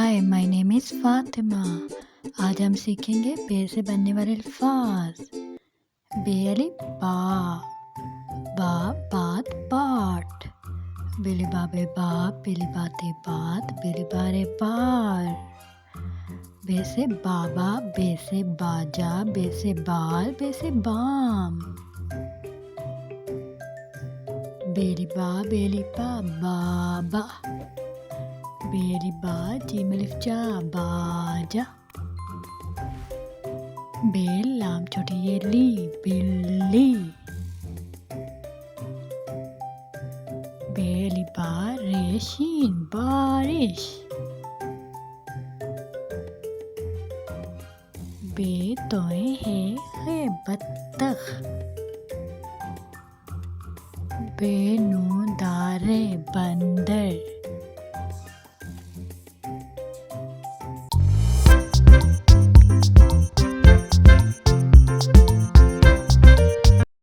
Hi my name is Fatima. आज हम सीखेंगे बे से बनने वाले अल्फाज। बे अलिफ बा, बा बात बाट, बेली बाबे बाप, बेली बाते बात, बेली बारे बार। बे से बाबा, बे से बाजा, बे से बाल, बे से बाम। बेली बा बाबा, बेली बा जीम अलिफ जा बाजा। बेल लाम छोटी ये ली बिल्ली। बेली बा रेशीन बारिश। बे तोए है बत्तख। बे नून दारे बंदर।